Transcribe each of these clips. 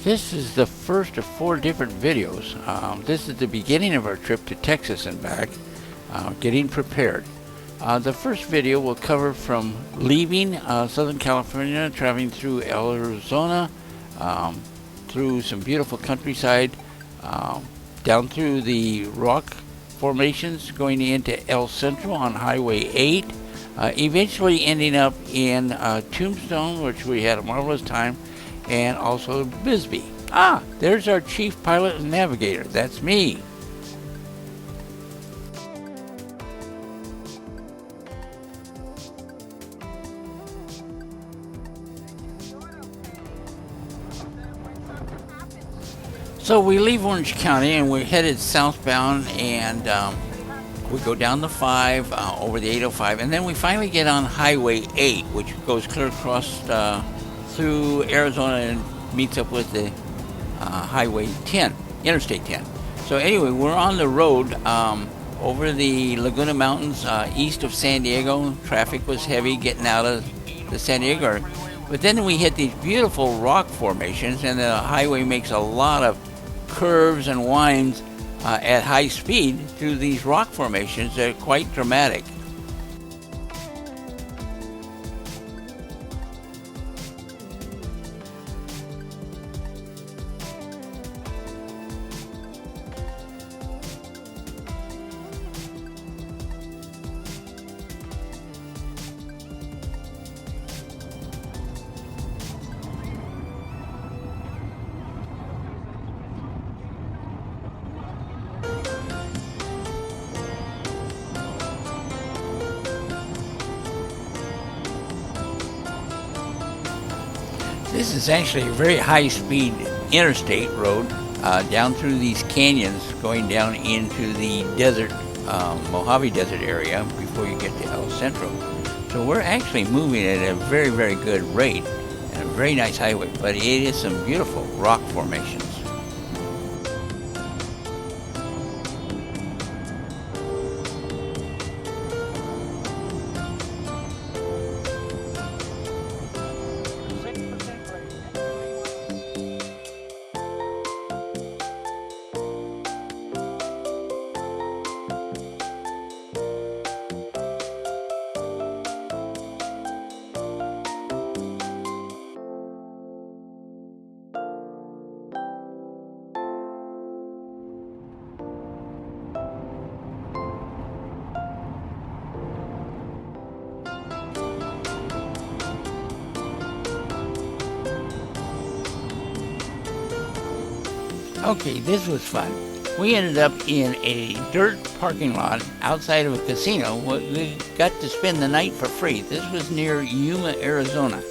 This is the first of 4 different videos. This is the beginning of our trip to Texas and back, getting prepared. The first video will cover from leaving Southern California, traveling through Arizona, through some beautiful countryside, down through the rock formations, going into El Centro on Highway 8, eventually ending up in Tombstone, which we had a marvelous time, and also Bisbee. There's our chief pilot and navigator. That's me. So we leave Orange County and we're headed southbound, and we go down the 5 over the 805, and then we finally get on Highway 8, which goes clear across through Arizona and meets up with the Highway 10, Interstate 10. So anyway, we're on the road over the Laguna Mountains east of San Diego. Traffic was heavy getting out of the San Diego, but then we hit these beautiful rock formations, and the highway makes a lot of curves and winds at high speed through these rock formations. They're quite dramatic. This is actually a very high-speed interstate road down through these canyons, going down into the desert, Mojave Desert area before you get to El Centro. So we're actually moving at a very, very good rate, and a very nice highway, but it is some beautiful rock formations. Okay, this was fun. We ended up in a dirt parking lot outside of a casino. We got to spend the night for free. This was near Yuma, Arizona.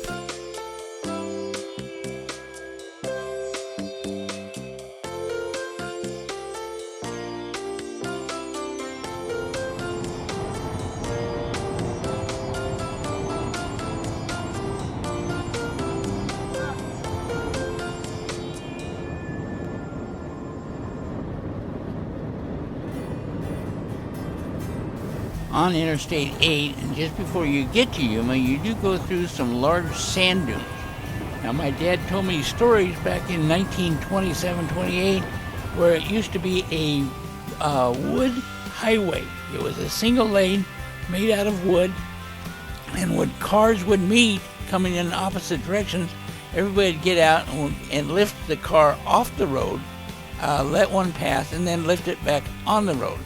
On Interstate 8, and just before you get to Yuma, you do go through some large sand dunes. Now, my dad told me stories back in 1927-28 where it used to be a wood highway. It was a single lane made out of wood, and when cars would meet coming in opposite directions, everybody would get out and lift the car off the road, let one pass, and then lift it back on the road.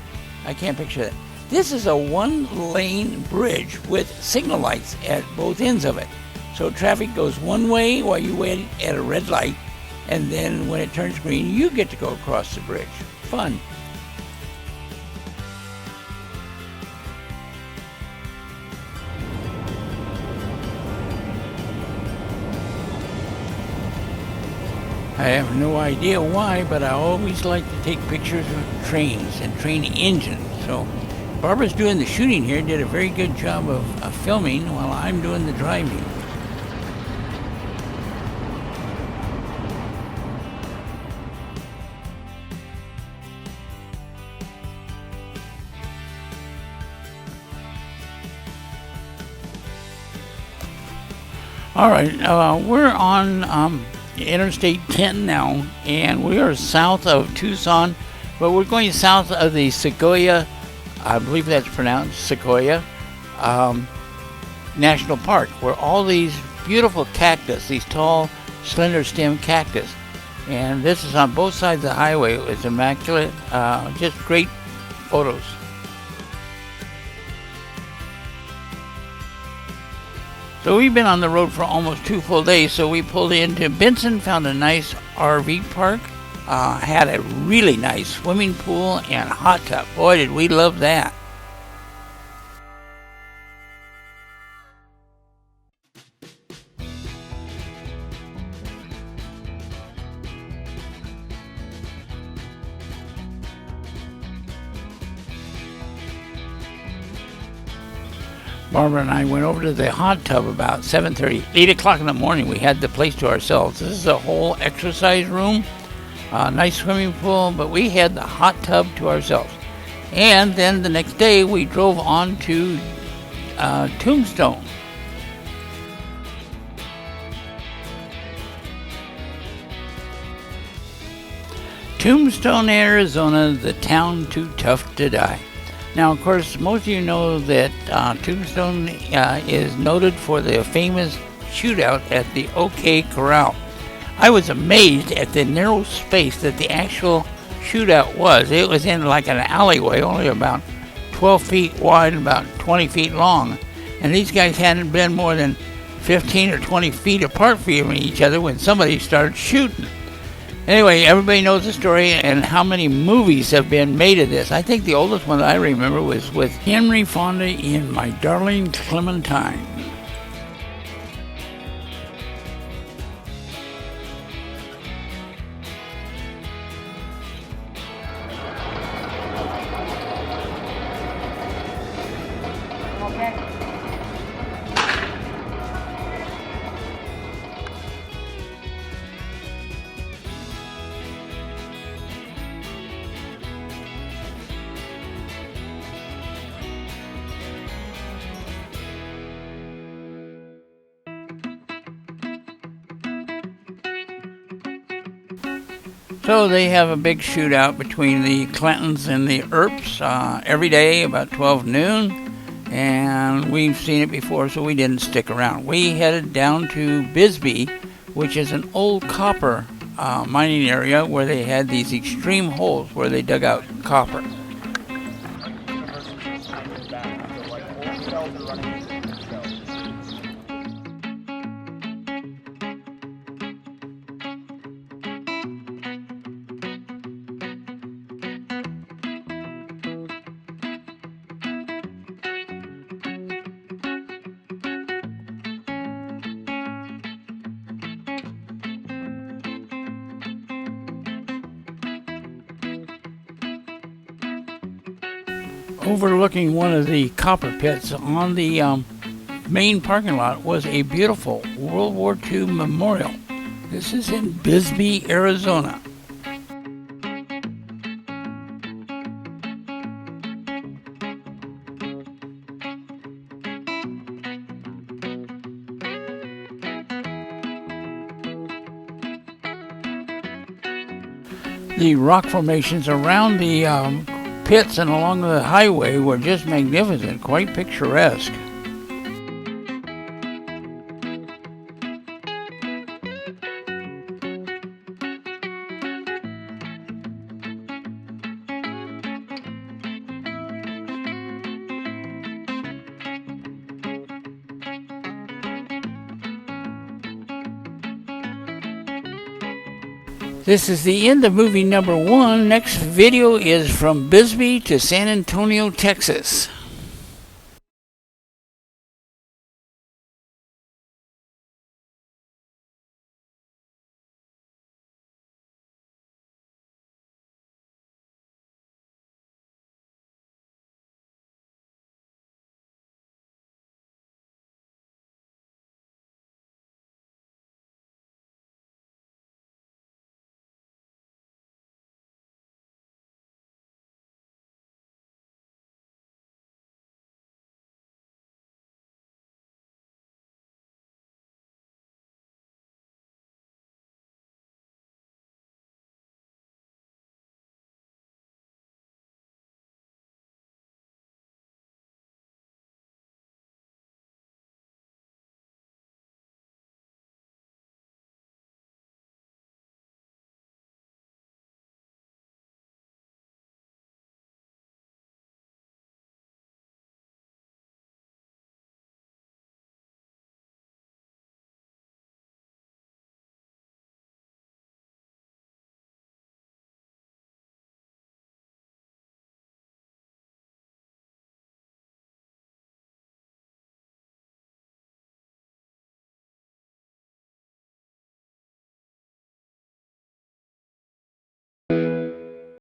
I can't picture that. This is a one-lane bridge with signal lights at both ends of it. So traffic goes one way while you wait at a red light, and then when it turns green, you get to go across the bridge. Fun. I have no idea why, but I always like to take pictures of trains and train engines. So Barbara's doing the shooting here, did a very good job of filming while I'm doing the driving. All right, we're on Interstate 10 now, and we are south of Tucson, but we're going south of the Sequoia, I believe that's pronounced Sequoia, National Park, where all these beautiful cactus, these tall, slender stem cactus, and this is on both sides of the highway. It's immaculate, just great photos. So we've been on the road for almost 2 full days, so we pulled into Benson, found a nice RV park, had a really nice swimming pool and hot tub. Boy, did we love that. Barbara and I went over to the hot tub about 7:30, 8 o'clock in the morning. We had the place to ourselves. This is a whole exercise room, nice swimming pool, but we had the hot tub to ourselves. And then the next day we drove on to Tombstone. Tombstone, Arizona, the town too tough to die. Now, of course, most of you know that Tombstone is noted for the famous shootout at the OK Corral. I was amazed at the narrow space that the actual shootout was. It was in like an alleyway, only about 12 feet wide and about 20 feet long. And these guys hadn't been more than 15 or 20 feet apart from each other when somebody started shooting. Anyway, everybody knows the story and how many movies have been made of this. I think the oldest one that I remember was with Henry Fonda in My Darling Clementine. So they have a big shootout between the Clintons and the Earps every day about 12 noon, and we've seen it before, so we didn't stick around. We headed down to Bisbee, which is an old copper mining area where they had these extreme holes where they dug out copper. Overlooking one of the copper pits on the main parking lot was a beautiful World War II memorial. This is in Bisbee, Arizona. The rock formations around the pits and along the highway were just magnificent, quite picturesque. This is the end of movie number 1. Next video is from Bisbee to San Antonio, Texas.